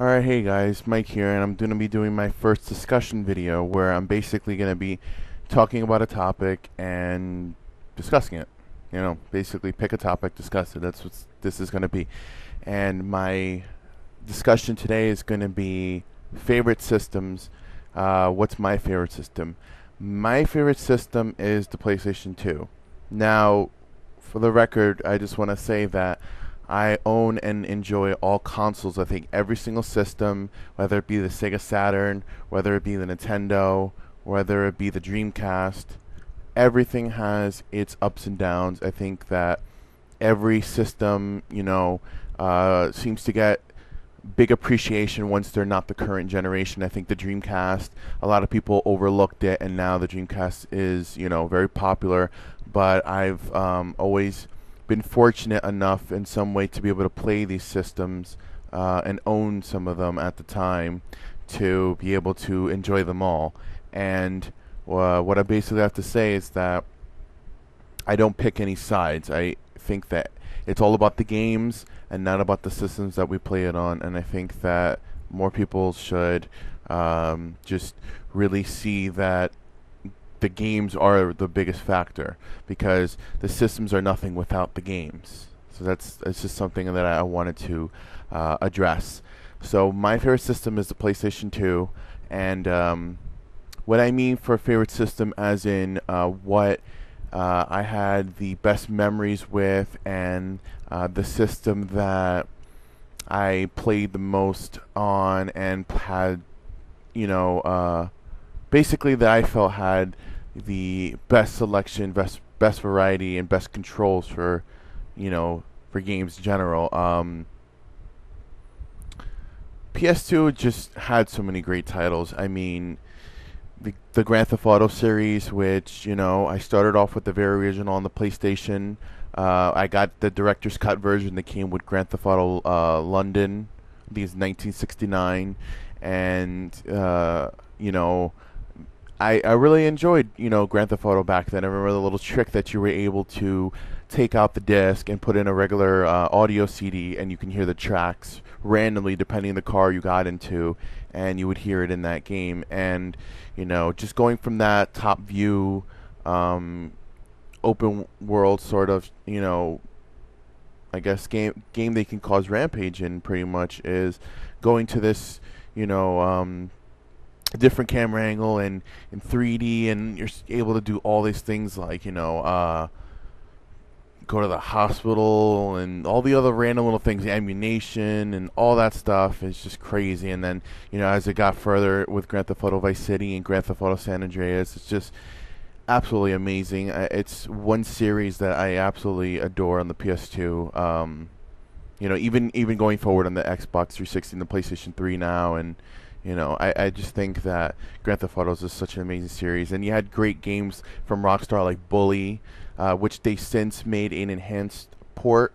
Alright, hey guys, Mike here, and I'm going to be doing my first discussion video where I'm basically going to be talking about a topic and discussing it. You know, basically pick a topic, discuss it. That's what this is going to be. And my discussion today is going to be favorite systems. What's my favorite system? My favorite system is the PlayStation 2. Now, for the record, I just want to say that I own and enjoy all consoles. I think every single system, whether it be the Sega Saturn, whether it be the Nintendo, whether it be the Dreamcast, everything has its ups and downs. I think that every system, seems to get big appreciation once they're not the current generation. I think the Dreamcast, a lot of people overlooked it, and now the Dreamcast is, very popular. But I've always been fortunate enough in some way to be able to play these systems and own some of them at the time to be able to enjoy them all. And what I basically have to say is that I don't pick any sides. I think that it's all about the games and not about the systems that we play it on. And I think that more people should just really see that the games are the biggest factor, because the systems are nothing without the games. So it's just something that I wanted to address. So my favorite system is the PlayStation 2, and what I mean for favorite system, as in what I had the best memories with, and the system that I played the most on, and had, basically that I felt had the best selection, best variety, and best controls for, for games in general. PS2 just had so many great titles. I mean, the Grand Theft Auto series, which, I started off with the very original on the PlayStation. I got the director's cut version that came with Grand Theft Auto London. I think it's 1969, and I really enjoyed, Grand Theft Auto back then. I remember the little trick that you were able to take out the disc and put in a regular audio CD, and you can hear the tracks randomly depending on the car you got into, and you would hear it in that game. And, just going from that top view, open world sort of, I guess game they can cause rampage in, pretty much, is going to this, a different camera angle and in 3D, and you're able to do all these things like, go to the hospital and all the other random little things, ammunition and all that stuff is just crazy. And then, as it got further with Grand Theft Auto Vice City and Grand Theft Auto San Andreas, it's just absolutely amazing. It's one series that I absolutely adore on the PS2. Even going forward on the Xbox 360 and the PlayStation 3 now, and I just think that Grand Theft Auto is such an amazing series. And you had great games from Rockstar like Bully, which they since made an enhanced port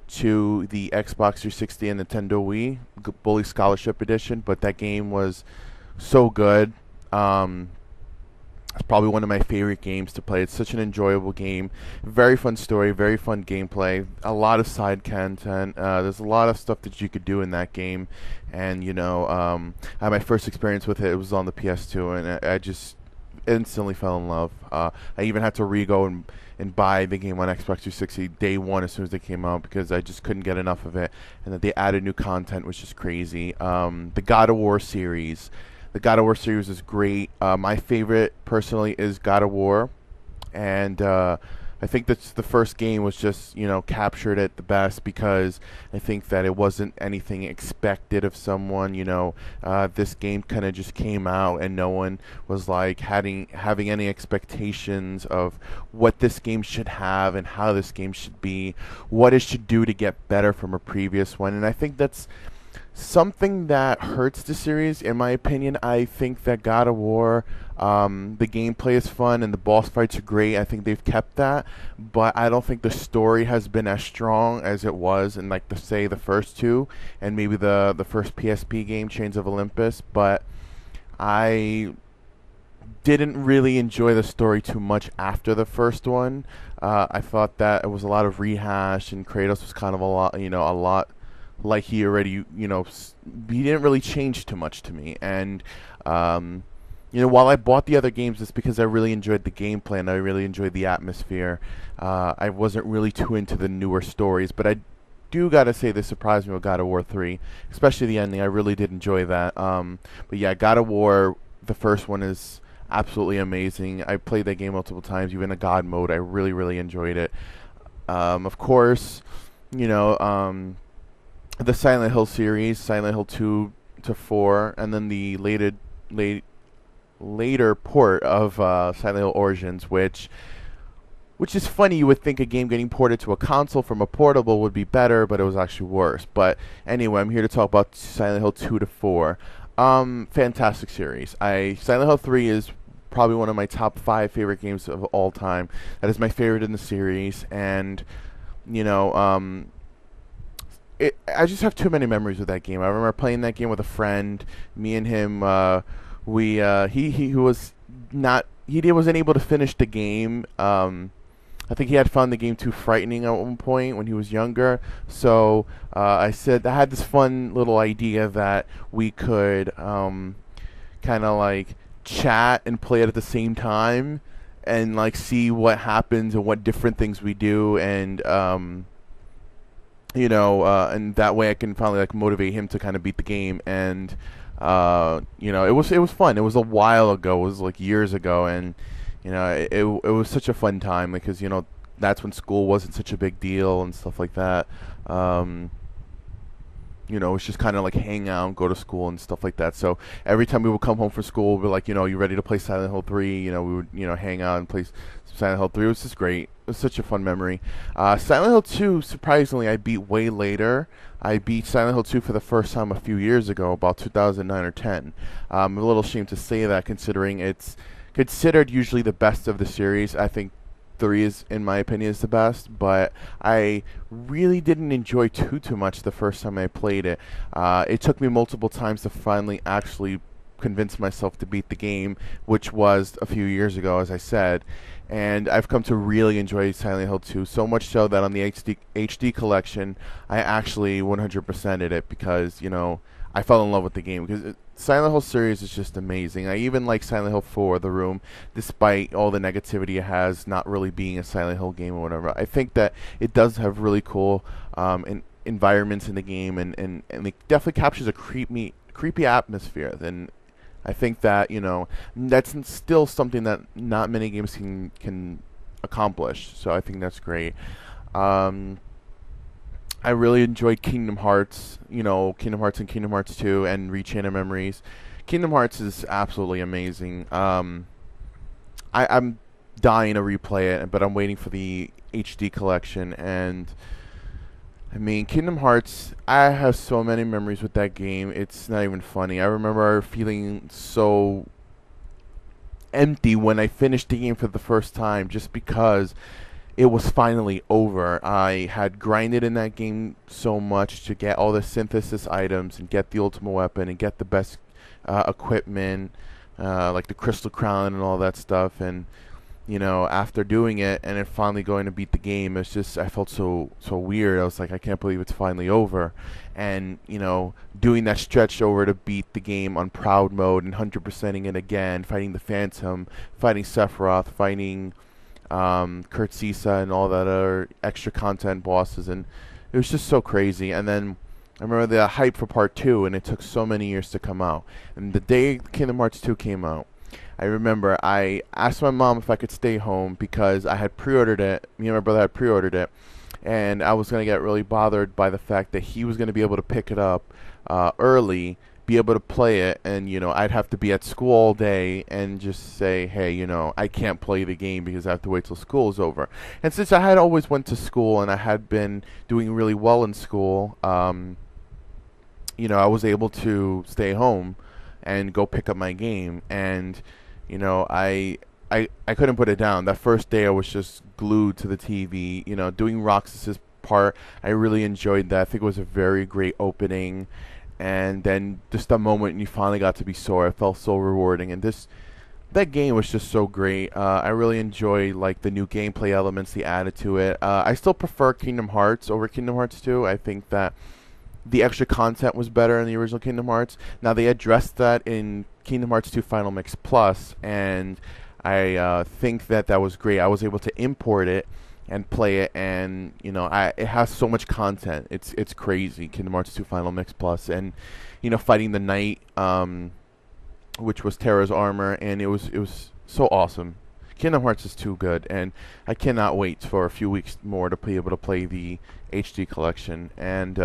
to the Xbox 360 and Nintendo Wii, Bully Scholarship Edition. But that game was so good. It's probably one of my favorite games to play. It's such an enjoyable game. Very fun story, very fun gameplay, a lot of side content. There's a lot of stuff that you could do in that game. And, I had my first experience with it. It was on the PS2, and I just instantly fell in love. I even had to re-go and buy the game on Xbox 360 day one as soon as they came out, because I just couldn't get enough of it. And that they added new content was just crazy. The God of War series. The God of War series is great. My favorite, personally, is God of War. And I think that's the first game was just, captured it the best, because I think that it wasn't anything expected of someone. This game kind of just came out, and no one was like having any expectations of what this game should have and how this game should be, what it should do to get better from a previous one. And I think that's something that hurts the series, in my opinion. I think that God of War, the gameplay is fun and the boss fights are great. I think they've kept that, but I don't think the story has been as strong as it was in, like, the first two, and maybe the first PSP game, Chains of Olympus. But I didn't really enjoy the story too much after the first one. I thought that it was a lot of rehash, and Kratos was kind of a lot like he already, he didn't really change too much to me. And while I bought the other games, it's because I really enjoyed the gameplay and I really enjoyed the atmosphere. I wasn't really too into the newer stories, but I do gotta say this surprised me with God of War 3, especially the ending. I really did enjoy that. But yeah, God of War, the first one is absolutely amazing. I played that game multiple times, even in God mode. I really, really enjoyed it. Of course, you know, the Silent Hill series, Silent Hill 2 to 4, and then the later port of Silent Hill Origins, which is funny. You would think a game getting ported to a console from a portable would be better, but it was actually worse. But anyway, I'm here to talk about Silent Hill 2 to 4. Fantastic series. Silent Hill 3 is probably one of my top 5 favorite games of all time. That is my favorite in the series, and I just have too many memories with that game. I remember playing that game with a friend. Me and him, he was not he wasn't able to finish the game. I think he had found the game too frightening at one point when he was younger. So I had this fun little idea that we could kind of like chat and play it at the same time, and like see what happens and what different things we do, and and that way I can finally like motivate him to kind of beat the game. And it was fun. It was a while ago. It was like years ago, and it was such a fun time because that's when school wasn't such a big deal and stuff like that. It's just kind of like hang out, go to school and stuff like that. So every time we would come home from school, we'd be like, you ready to play Silent Hill 3? We would, hang out and play Silent Hill 3. It was just great. It was such a fun memory. Silent Hill 2, surprisingly, I beat way later. I beat Silent Hill 2 for the first time a few years ago, about 2009 or 10. I'm a little ashamed to say that, considering it's considered usually the best of the series. I think 3 is, in my opinion, is the best, but I really didn't enjoy 2 too much the first time I played it. It took me multiple times to finally actually convince myself to beat the game, which was a few years ago, as I said. And I've come to really enjoy Silent Hill 2, so much so that on the HD collection, I actually 100%ed it because, I fell in love with the game. Because Silent Hill series is just amazing. I even like Silent Hill 4, The Room, despite all the negativity it has, not really being a Silent Hill game or whatever. I think that it does have really cool environments in the game, and it definitely captures a creepy atmosphere. And I think that that's still something that not many games can accomplish. So I think that's great. I really enjoyed Kingdom Hearts, Kingdom Hearts and Kingdom Hearts 2 and Rechain of Memories. Kingdom Hearts is absolutely amazing. I'm dying to replay it, but I'm waiting for the HD collection. And I mean, Kingdom Hearts, I have so many memories with that game. It's not even funny. I remember feeling so empty when I finished the game for the first time, just because it was finally over. I had grinded in that game so much to get all the synthesis items and get the ultimate weapon and get the best equipment, like the Crystal Crown and all that stuff. And after doing it and then finally going to beat the game, it's just, I felt so weird. I was like, I can't believe it's finally over. And doing that stretch over to beat the game on proud mode and 100%ing it again, fighting the Phantom, fighting Sephiroth, fighting Kurt Sisa and all that other extra content bosses, and it was just so crazy. And then I remember the hype for part 2, and it took so many years to come out. And the day Kingdom Hearts 2 came out, I remember I asked my mom if I could stay home because I had pre-ordered it. Me and my brother had pre-ordered it, and I was going to get really bothered by the fact that he was going to be able to pick it up early, be able to play it, and I'd have to be at school all day and just say, hey, I can't play the game because I have to wait till school is over. And since I had always went to school and I had been doing really well in school, I was able to stay home and go pick up my game. And I couldn't put it down. That first day I was just glued to the TV. Doing Roxas's part, I really enjoyed that. I think it was a very great opening. And then just the moment when you finally got to be Sora, it felt so rewarding. And that game was just so great. I really enjoy like the new gameplay elements they added to it. I still prefer Kingdom Hearts over Kingdom Hearts 2. I think that the extra content was better in the original Kingdom Hearts. Now they addressed that in Kingdom Hearts 2 Final Mix Plus, and I think that that was great. I was able to import it and play it, and it has so much content. It's crazy. Kingdom Hearts 2 Final Mix Plus, and fighting the knight, which was Terra's armor, and it was so awesome. Kingdom Hearts is too good, and I cannot wait for a few weeks more to be able to play the HD collection. And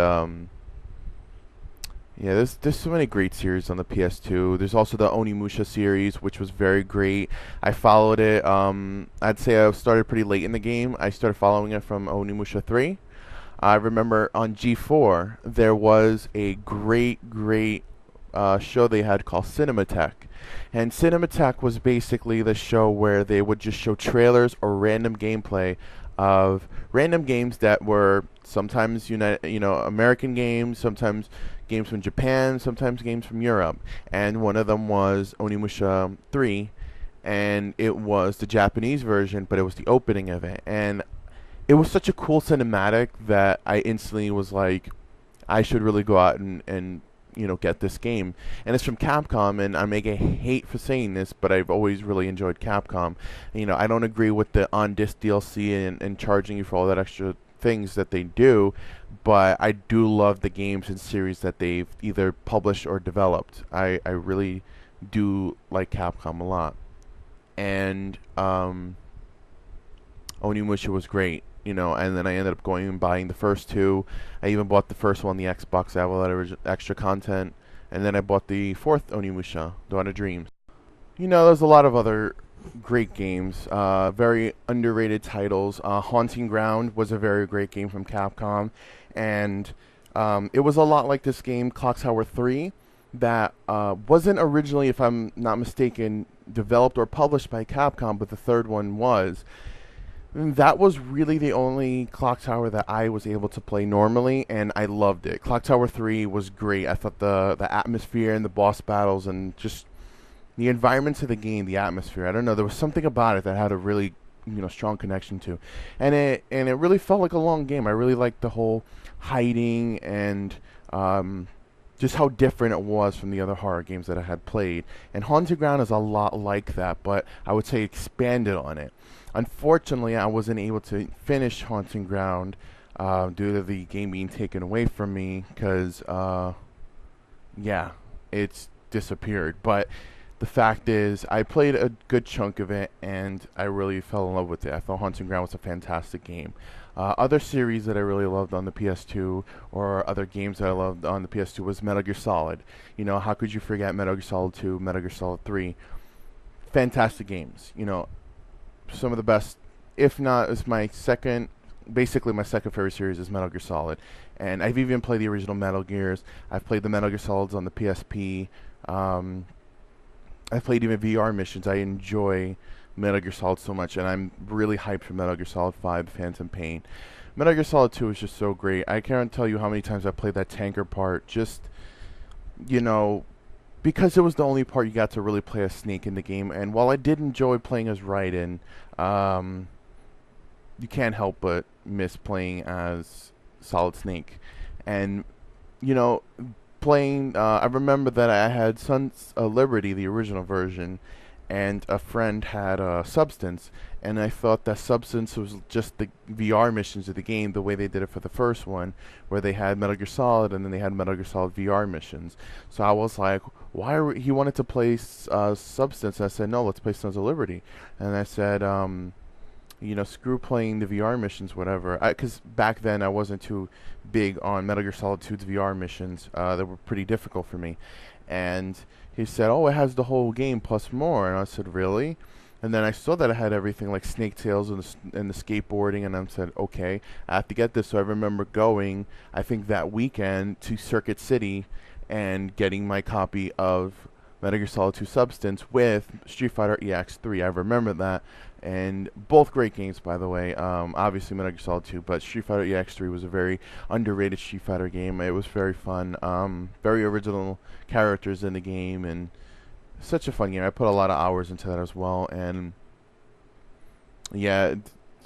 yeah, there's so many great series on the PS2. There's also the Onimusha series, which was very great. I followed it. I'd say I started pretty late in the game. I started following it from Onimusha 3. I remember on G4 there was a great show they had called Cinematech. And Cinematech was basically the show where they would just show trailers or random gameplay of random games that were sometimes American games, sometimes games from Japan, sometimes games from Europe. And one of them was Onimusha 3, and it was the Japanese version, but it was the opening of it. And it was such a cool cinematic that I instantly was like, I should really go out and get this game. And it's from Capcom, and I may get hate for saying this, but I've always really enjoyed Capcom. I don't agree with the on-disc DLC and charging you for all that extra things that they do, but I do love the games and series that they've either published or developed. I really do like Capcom a lot. And Onimusha was great. And then I ended up going and buying the first two. I even bought the first one, the Xbox, to have all that extra content. And then I bought the fourth Onimusha, Dawn of Dreams. There's a lot of other great games, very underrated titles. Haunting Ground was a very great game from Capcom. And it was a lot like this game, Clock Tower 3, that wasn't originally, if I'm not mistaken, developed or published by Capcom, but the third one was. That was really the only Clock Tower that I was able to play normally, and I loved it. Clock Tower 3 was great. I thought the atmosphere and the boss battles and just the environments of the game, the atmosphere, I don't know, there was something about it that had a really strong connection to. And it really felt like a long game. I really liked the whole hiding and just how different it was from the other horror games that I had played. And Haunted Ground is a lot like that, but I would say expanded on it. Unfortunately, I wasn't able to finish Haunting Ground due to the game being taken away from me because, yeah, it's disappeared. But the fact is, I played a good chunk of it, and I really fell in love with it. I thought Haunting Ground was a fantastic game. Other series that I really loved on the PS2, or other games that I loved on the PS2, was Metal Gear Solid. How could you forget Metal Gear Solid 2, Metal Gear Solid 3? Fantastic games. Some of the best, if not, is basically my second favorite series is Metal Gear Solid. And I've even played the original Metal Gears. I've played the Metal Gear Solids on the PSP. I've played even VR missions. I enjoy Metal Gear Solid so much, and I'm really hyped for Metal Gear Solid 5, Phantom Pain. Metal Gear Solid 2 is just so great. I can't tell you how many times I played that tanker part, just, because it was the only part you got to really play as Snake in the game. And while I did enjoy playing as Raiden, you can't help but miss playing as Solid Snake. And, playing, I remember that I had Sons of Liberty, the original version, and a friend had Substance, and I thought that Substance was just the VR missions of the game, the way they did it for the first one, where they had Metal Gear Solid and then they had Metal Gear Solid VR missions. So I was like, he wanted to play Substance, and I said, no, let's play Sons of Liberty. And I said, screw playing the VR missions, whatever. Because back then I wasn't too big on Metal Gear Solid 2's VR missions. They were pretty difficult for me. And he said, oh, it has the whole game plus more. And I said, really? And then I saw that it had everything like Snake Tails and the skateboarding. And I said, okay, I have to get this. So I remember going, I think that weekend, to Circuit City and getting my copy of Metal Gear Solid 2 Substance with Street Fighter EX3. I remember that. And both great games, by the way. Obviously Metal Gear Solid 2, but Street Fighter EX3 was a very underrated Street Fighter game. It was very fun. Very original characters in the game, and such a fun game. I put a lot of hours into that as well. And yeah,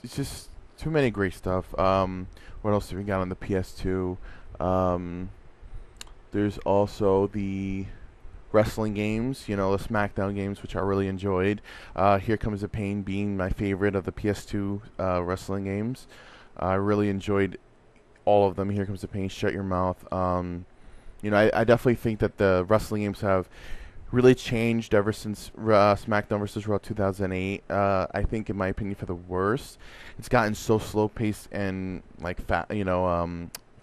it's just too many great stuff. What else do we got on the PS2? There's also the wrestling games, you know, the SmackDown games, which I really enjoyed. Here Comes the Pain being my favorite of the PS2 wrestling games. I really enjoyed all of them. Here Comes the Pain, Shut Your Mouth. You know, I definitely think that the wrestling games have really changed ever since SmackDown versus Raw 2008. I think, in my opinion, for the worse. It's gotten so slow paced and like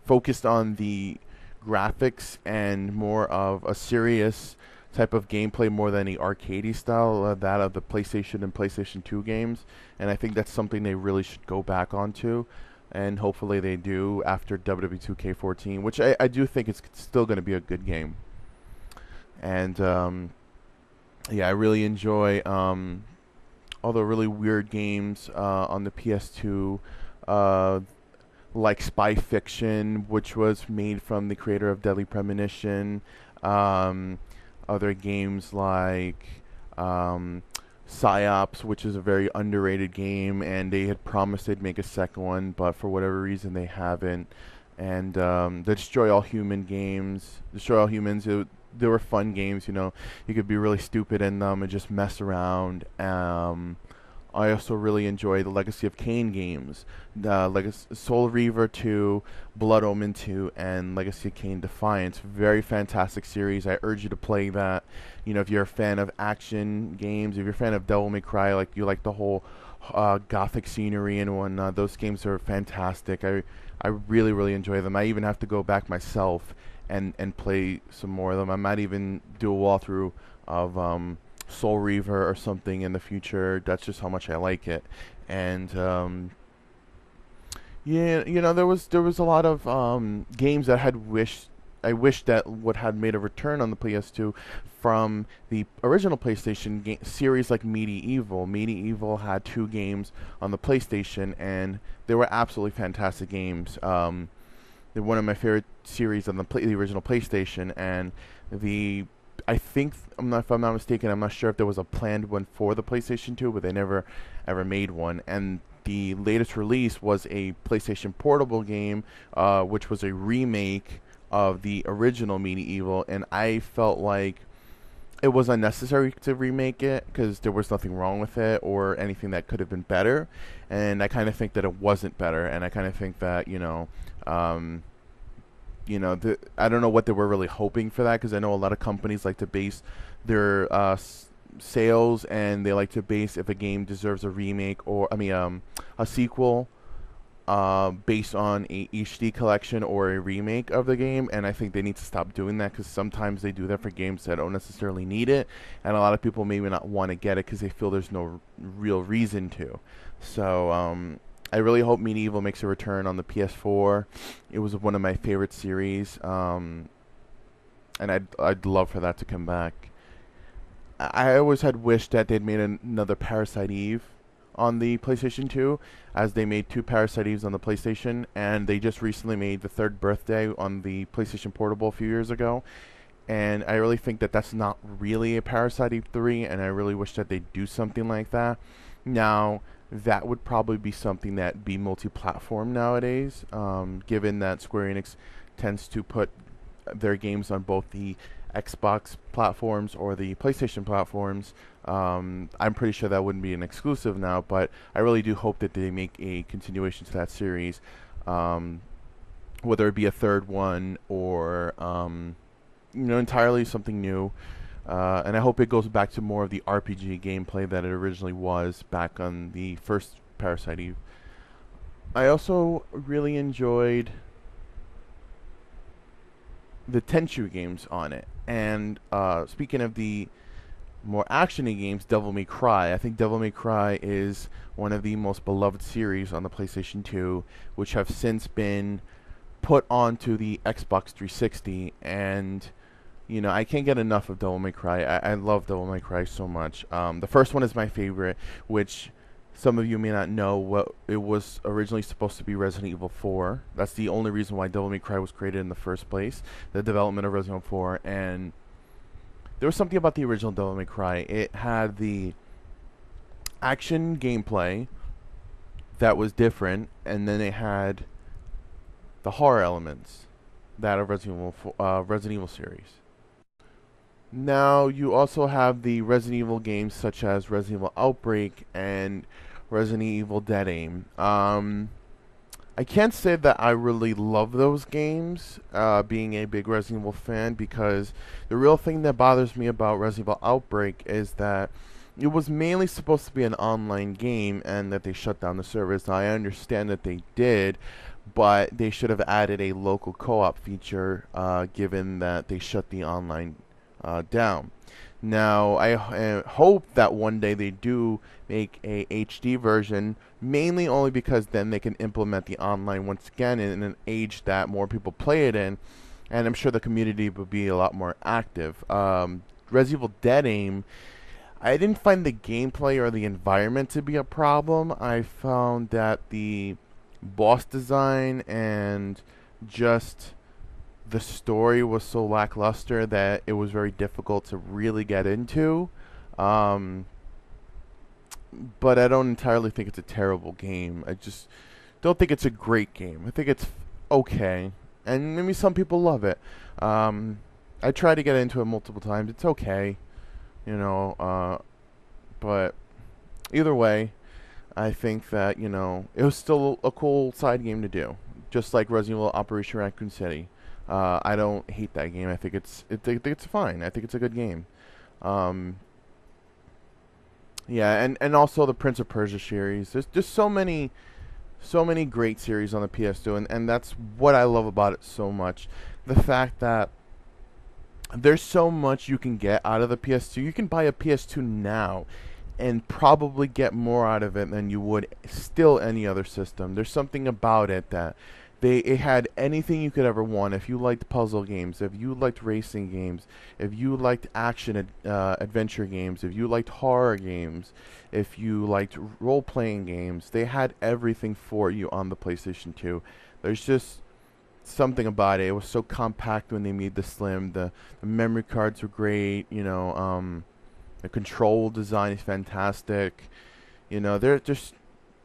focused on the graphics and more of a serious type of gameplay more than the arcadey style that of the PlayStation and PlayStation 2 games. And I think that's something they really should go back onto. And hopefully they do after WWE 2K14, which I do think it's still going to be a good game. And yeah, I really enjoy all the really weird games on the PS2, like Spy Fiction, which was made from the creator of Deadly Premonition. Other games like Psyops, which is a very underrated game, and they had promised they'd make a second one, but for whatever reason they haven't. And the Destroy All Human games, Destroy All Humans, they were fun games. You know, you could be really stupid in them and just mess around. I also really enjoy the Legacy of Kain games, Soul Reaver 2, Blood Omen 2, and Legacy of Kain Defiance. Very fantastic series. I urge you to play that. You know, if you're a fan of action games, if you're a fan of Devil May Cry, like you like the whole gothic scenery and whatnot, those games are fantastic. I really, really enjoy them. I even have to go back myself and play some more of them. I might even do a walkthrough of Soul Reaver or something in the future. That's just how much I like it. And yeah, you know, there was a lot of games that I wish that would had made a return on the PS2 from the original PlayStation series, like Medieval. Medieval had 2 games on the PlayStation, and they were absolutely fantastic games. They're one of my favorite series on the original PlayStation, and I think, if I'm not mistaken, I'm not sure if there was a planned one for the PlayStation 2, but they never ever made one. And the latest release was a PlayStation Portable game, which was a remake of the original Medieval, and I felt like it was unnecessary to remake it because there was nothing wrong with it or anything that could have been better. And I kind of think that it wasn't better, and I kind of think that, I don't know what they were really hoping for that, because I know a lot of companies like to base their sales, and they like to base if a game deserves a remake or a sequel based on a HD collection or a remake of the game. And I think they need to stop doing that, because sometimes they do that for games that don't necessarily need it, and a lot of people maybe not want to get it because they feel there's no real reason to. So I really hope Medieval makes a return on the PS4. It was one of my favorite series, and I'd love for that to come back. I always had wished that they'd made another Parasite Eve on the PlayStation 2, as they made 2 Parasite Eves on the PlayStation, and they just recently made the Third Birthday on the PlayStation Portable a few years ago. And I really think that that's not really a Parasite Eve 3, and I really wish that they'd do something like that. Now, that would probably be something that be multi-platform nowadays, given that Square Enix tends to put their games on both the Xbox platforms or the PlayStation platforms. I'm pretty sure that wouldn't be an exclusive now, but I really do hope that they make a continuation to that series, whether it be a third one or entirely something new. And I hope it goes back to more of the RPG gameplay that it originally was back on the first Parasite Eve. I also really enjoyed the Tenchu games on it. And speaking of the more actiony games, Devil May Cry. I think Devil May Cry is one of the most beloved series on the PlayStation 2, which have since been put onto the Xbox 360. And I can't get enough of Devil May Cry. I love Devil May Cry so much. The first one is my favorite, which some of you may not know. What it was originally supposed to be Resident Evil 4. That's the only reason why Devil May Cry was created in the first place, the development of Resident Evil 4. And there was something about the original Devil May Cry. It had the action gameplay that was different, and then it had the horror elements. that of Resident Evil series. Now you also have the Resident Evil games such as Resident Evil Outbreak and Resident Evil Dead Aim. I can't say that I really love those games, being a big Resident Evil fan, because the real thing that bothers me about Resident Evil Outbreak is that it was mainly supposed to be an online game and that they shut down the servers. Now, I understand that they did, but they should have added a local co-op feature, given that they shut the online down. Now, I hope that one day they do make a HD version, mainly only because then they can implement the online once again in an age that more people play it in, and I'm sure the community will be a lot more active. Resident Evil Dead Aim, I didn't find the gameplay or the environment to be a problem. I found that the boss design and just the story was so lackluster that it was very difficult to really get into. Um, but I don't entirely think it's a terrible game. I just don't think it's a great game. I think it's okay, and maybe some people love it. I tried to get into it multiple times. It's okay, you know. But either way, I think that it was still a cool side game to do, just like Resident Evil Operation Raccoon City. I don't hate that game. I think it's fine. I think it's a good game. Um, yeah, and also the Prince of Persia series. There's just so many great series on the PS2, and that's what I love about it so much. The fact that there's so much you can get out of the PS2. You can buy a PS2 now and probably get more out of it than you would still any other system. There's something about it that it had anything you could ever want. If you liked puzzle games, if you liked racing games, if you liked action adventure games, if you liked horror games, if you liked role-playing games, they had everything for you on the PlayStation 2. There's just something about it. It was so compact when they made the Slim. The memory cards were great. The control design is fantastic. They're just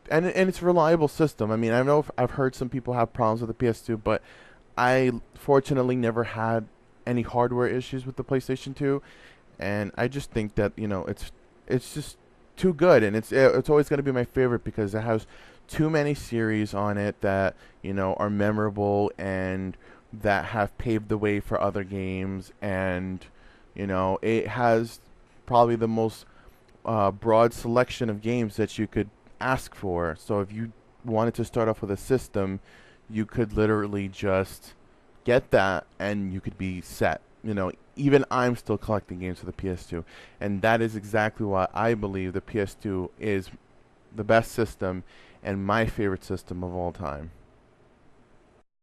and it's a reliable system. I mean, I know I've heard some people have problems with the PS2, but I fortunately never had any hardware issues with the PlayStation 2, and I just think that it's just too good, and it's always going to be my favorite because it has too many series on it that are memorable and that have paved the way for other games, and it has probably the most broad selection of games that you could ask for. So if you wanted to start off with a system, you could literally just get that and you could be set. Even I'm still collecting games for the PS2, and that is exactly why I believe the PS2 is the best system and my favorite system of all time.